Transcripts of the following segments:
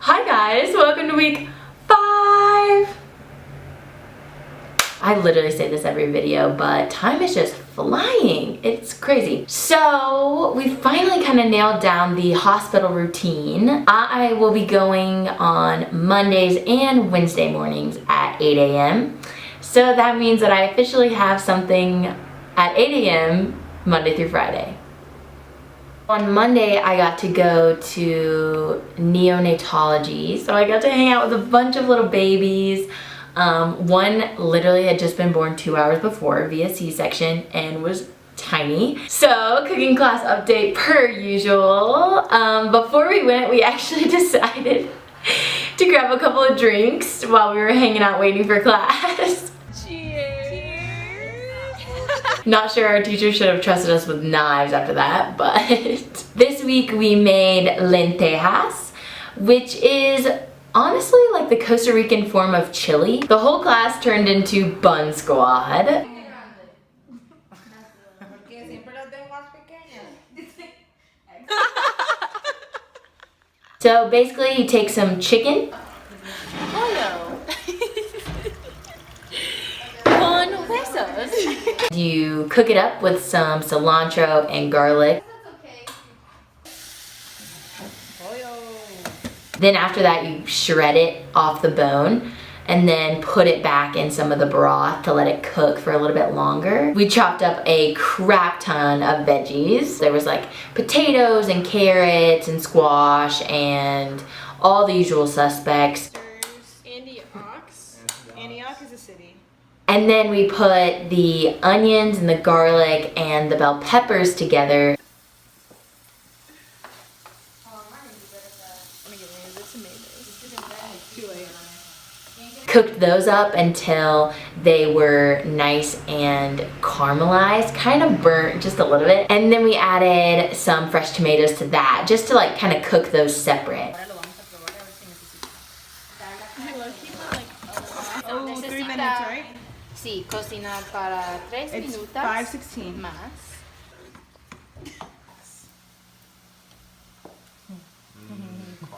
Hi guys, welcome to week 5. I literally say this every video, but time is just flying. It's crazy. So we finally kind of nailed down the hospital routine. I will be going on Mondays and Wednesday mornings at 8 a.m. So that means that I officially have something at 8 a.m. Monday through Friday. On Monday, I got to go to neonatology. So I got to hang out with a bunch of little babies. One literally had just been born 2 hours before via C-section and was tiny. So cooking class update per usual. Before we went, we actually decided to grab a couple of drinks while we were hanging out waiting for class. Not sure our teacher should have trusted us with knives after that, but this week we made lentejas, which is honestly like the Costa Rican form of chili. The whole class turned into bun squad. So basically you take some chicken. You cook it up with some cilantro and garlic. Then after that you shred it off the bone and then put it back in some of the broth to let it cook for a little bit longer. We chopped up a crap ton of veggies. There was like potatoes and carrots and squash and all the usual suspects. Antioch is a city. And then we put the onions and the garlic and the bell peppers together. Cooked those up until they were nice and caramelized, kind of burnt just a little bit. And then we added some fresh tomatoes to that, just to like kind of cook those separate. Oh, 3 minutes, right? Sí, cocina para 3 It's minutos 5:16. más.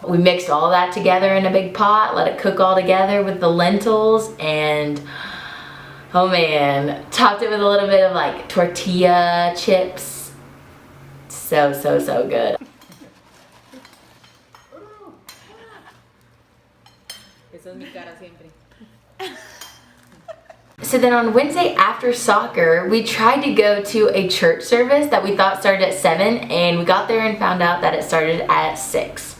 We mixed all that together in a big pot, let it cook all together with the lentils, and oh man, topped it with a little bit of like tortilla chips. So good. Esa es mi cara siempre. So then on Wednesday after soccer, we tried to go to a church service that we thought started at 7, and we got there and found out that it started at 6.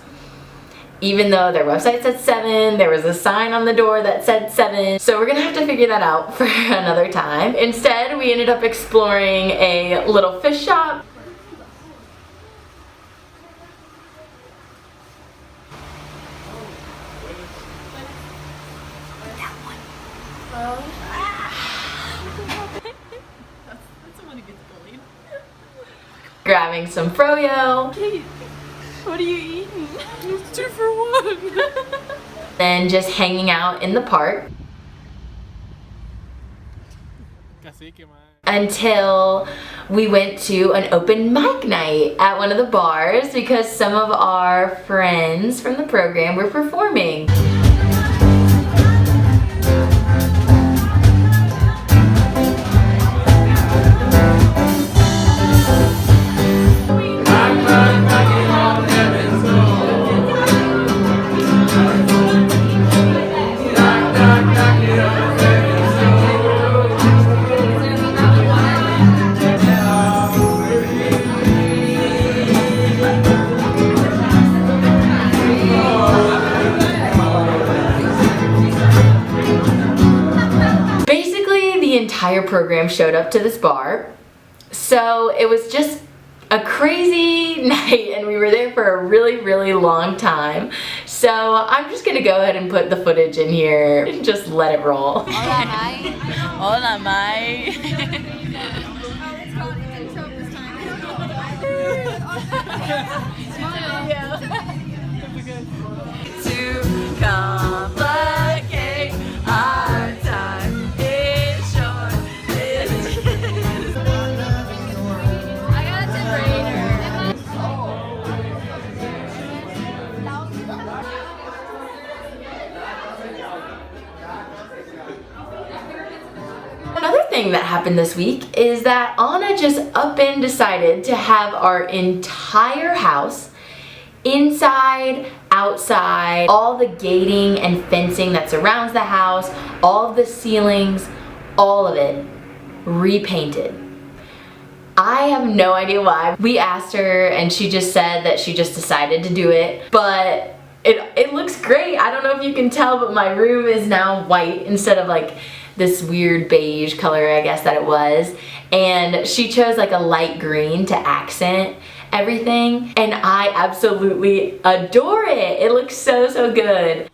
Even though their website said 7, there was a sign on the door that said 7. So we're gonna have to figure that out for another time. Instead, we ended up exploring a little fish shop. Grabbing some froyo. Kate, what are you eating? It's 2 for 1. Then just hanging out in the park. Until we went to an open mic night at one of the bars because some of our friends from the program were performing. The entire program showed up to this bar, so it was just a crazy night and we were there for a really long time. So I'm just gonna go ahead and put the footage in here and just let it roll. Hola, Mai. Hola, Mai. To complicate our time is short. I got to braid her. thing that happened this week is that Anna just up and decided to have our entire house, inside, outside, all the gating and fencing that surrounds the house, all of the ceilings, all of it repainted. I have no idea why. We asked her and she just said that she just decided to do it, but it looks great. I don't know if you can tell, but my room is now white instead of like this weird beige color, I guess that it was. And she chose like a light green to accent everything, and I absolutely adore it. It looks so, so good.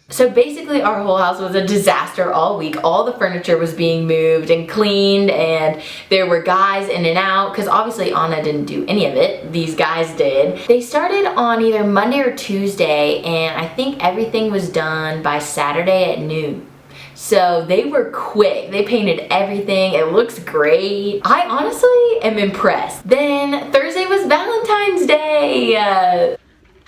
So basically our whole house was a disaster all week. All the furniture was being moved and cleaned, and there were guys in and out because obviously Anna didn't do any of it. These guys did. They started on either Monday or Tuesday, and I think everything was done by Saturday at noon. So they were quick. They painted everything. It looks great. I honestly am impressed. Then Thursday was Valentine's Day.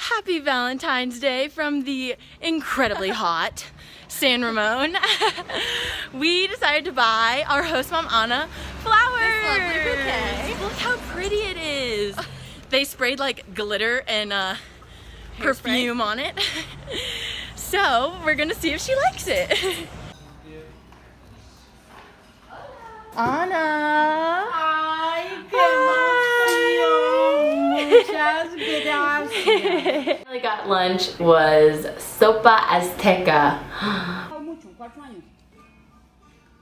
Happy Valentine's Day from the incredibly hot San Ramon. We decided to buy our host mom Anna flowers. This lovely bouquet. Look how pretty it is. They sprayed like glitter and perfume on it. So we're gonna see if she likes it. Anna. Ay, qué emoción. Muchas gracias. I got lunch was sopa azteca. Mucho, 4 años.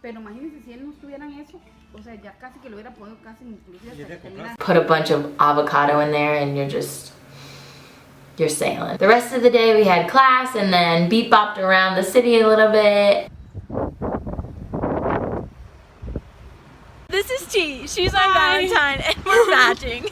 Pero imagínense si él no estuvieran eso, o sea, ya casi que lo hubiera podido casi inclusive hasta terminar. Put a bunch of avocado in there and you're sailing. The rest of the day we had class and then beep-bopped around the city a little bit. This is T. She's my Valentine and we're matching.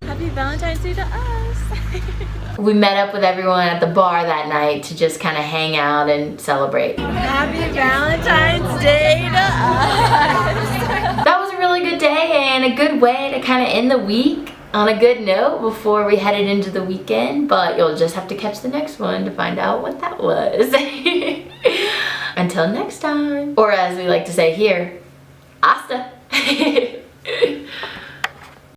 Happy Valentine's Day to us. We met up with everyone at the bar that night to just kind of hang out and celebrate. Happy Valentine's Day to us. That was a really good day and a good way to kind of end the week on a good note before we headed into the weekend, but you'll just have to catch the next one to find out what that was. Until next time. Or as we like to say here, hasta.